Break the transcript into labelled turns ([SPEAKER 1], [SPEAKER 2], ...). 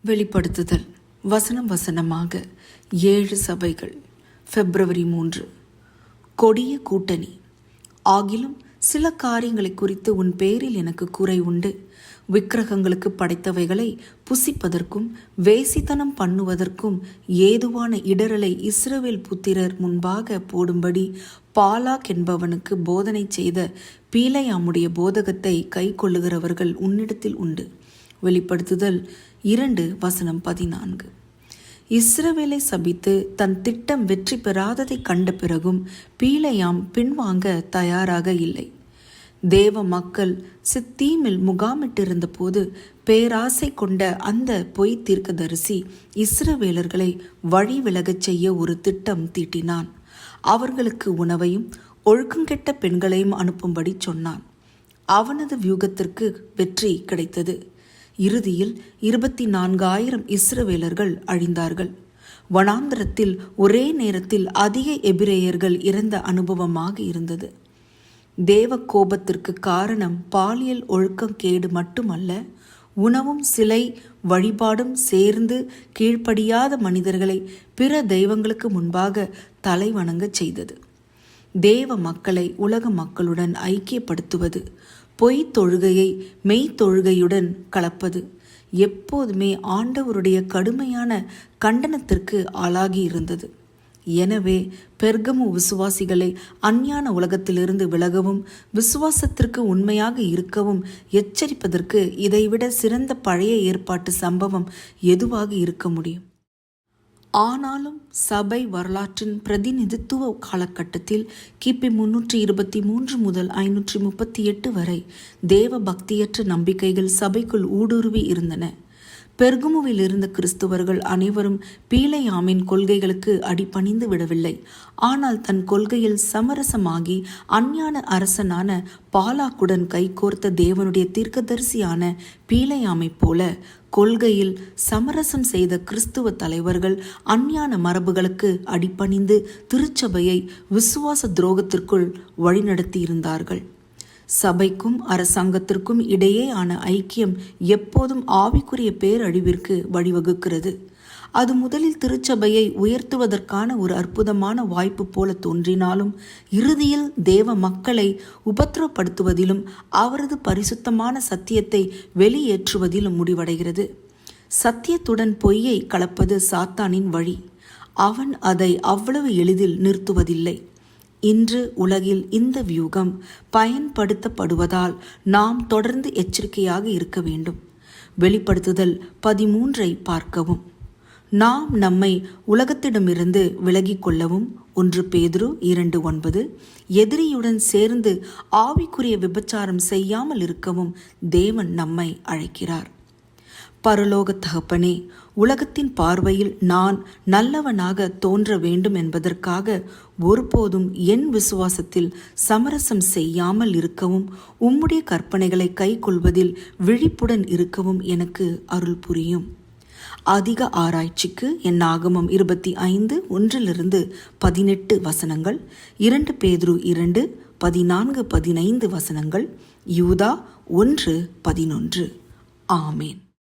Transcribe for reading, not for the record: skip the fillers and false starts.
[SPEAKER 1] வெளிப்படுத்துதல் வசனம் வசனமாக 7 சபைகள். February 3. கொடிய கூட்டணி. ஆகிலும் சில காரியங்களை குறித்து உன் பேரில் எனக்கு குறை உண்டு. விக்கிரகங்களுக்கு படைத்தவைகளை புசிப்பதற்கும் வேசித்தனம் பண்ணுவதற்கும் ஏதுவான இடரலை இஸ்ரவேல் புத்திரர் முன்பாக போடும்படி பாலாக் என்பவனுக்கு போதனை செய்த பீலையாமுடைய போதகத்தை கை கொள்ளுகிறவர்கள் உன்னிடத்தில் உண்டு. வெளிப்படுத்துதல் 2 வசனம் 14. இஸ்ரவேலை சபித்து தன் திட்டம் வெற்றி பெறாததை கண்ட பிறகும் பீலையாம் பின்வாங்க தயாராக இல்லை. தேவ மக்கள் சித்தீமில் முகாமிட்டிருந்த போது பேராசை கொண்ட அந்த பொய் தீர்க்கதரிசி இஸ்ரவேலர்களை வழி விலகச் செய்ய ஒரு திட்டம் தீட்டினான். அவர்களுக்கு உணவையும் ஒழுக்கங்கெட்ட பெண்களையும் அனுப்பும்படி சொன்னான். அவனது வியூகத்திற்கு வெற்றி கிடைத்தது. இறுதியில் 24,000 இஸ்ரவேலர்கள் அழிந்தார்கள். வனாந்திரத்தில் ஒரே நேரத்தில் அதிக எபிரேயர்கள் இறந்த அனுபவமாக இருந்தது. தேவ கோபத்திற்கு காரணம் பாலியல் ஒழுக்கம் கேடு மட்டுமல்ல, உணவும் சிலை வழிபாடும் சேர்ந்து கீழ்ப்படியாத மனிதர்களை பிற தெய்வங்களுக்கு முன்பாக தலை வணங்கச் செய்தது. தேவ மக்களை உலக மக்களுடன் ஐக்கியப்படுத்துவது, பொய் தொழுகையை மெய் தொழுகையுடன் கலப்பது எப்போதுமே ஆண்டவருடைய கடுமையான கண்டனத்திற்கு ஆளாகி இருந்தது. எனவே பெர்கமு விசுவாசிகளை அஞ்ஞான உலகத்திலிருந்து விலகவும் விசுவாசத்திற்கு உண்மையாக இருக்கவும் எச்சரிப்பதற்கு இதைவிட சிறந்த பழைய ஏற்பாட்டு சம்பவம் எதுவாக இருக்க முடியும்? ஆனாலும் சபை வரலாற்றின் பிரதிநிதித்துவ காலகட்டத்தில் கிபி 323 முதல் 538 வரை தேவ பக்தியற்ற நம்பிக்கைகள் சபைக்குள் ஊடுருவி இருந்தன. பெர்கமுவில் இருந்த கிறிஸ்துவர்கள் அனைவரும் பீலையாமின் கொள்கைகளுக்கு அடிபணிந்து விடவில்லை. ஆனால் தன் கொள்கையில் சமரசமாகி அஞ்ஞான அரசனான பாலாக்குடன் கைகோர்த்த தேவனுடைய தீர்க்கதரிசியான பீலையாமை போல கொள்கையில் சமரசம் செய்த கிறிஸ்துவ தலைவர்கள் அஞ்ஞான மரபுகளுக்கு அடிபணிந்து திருச்சபையை விசுவாச துரோகத்திற்குள் வழிநடத்தி இருந்தார்கள். சபைக்கும் அரசாங்கத்திற்கும் இடையேயான ஐக்கியம் எப்போதும் ஆவிக்குரிய பேரழிவிற்கு வழிவகுக்கிறது. அது முதலில் திருச்சபையை உயர்த்துவதற்கான ஒரு அற்புதமான வாய்ப்பு போல தோன்றினாலும் இறுதியில் தேவ மக்களை உபத்திரப்படுத்துவதிலும் அவரது பரிசுத்தமான சத்தியத்தை வெளியேற்றுவதிலும் முடிவடைகிறது. சத்தியத்துடன் பொய்யை கலப்பது சாத்தானின் வழி. அவன் அதை அவ்வளவு எளிதில் நிறுத்துவதில்லை. இன்று உலகில் இந்த வியூகம் பயன்படுத்தப்படுவதால் நாம் தொடர்ந்து எச்சரிக்கையாக இருக்க வேண்டும். வெளிப்படுத்துதல் 13 பார்க்கவும். நாம் நம்மை உலகத்திடமிருந்து விலகிக் கொள்ளவும் 1 பேதுரு 2:9 எதிரியுடன் சேர்ந்து ஆவிக்குரிய விபச்சாரம் செய்யாமல் இருக்கவும் தேவன் நம்மை அழைக்கிறார். பரலோக தகப்பனே, உலகத்தின் பார்வையில் நான் நல்லவனாக தோன்ற வேண்டும் என்பதற்காக ஒருபோதும் என் விசுவாசத்தில் சமரசம் செய்யாமல் இருக்கவும் உம்முடைய கற்பனைகளை கை கொள்வதில் விழிப்புடன் இருக்கவும் எனக்கு அருள் புரியும். அதிக ஆராய்ச்சிக்கு என்னாகமம் 25:1-18 வசனங்கள், 2 பேதுரு 2:14-15 வசனங்கள், யூதா 1:11. ஆமேன்.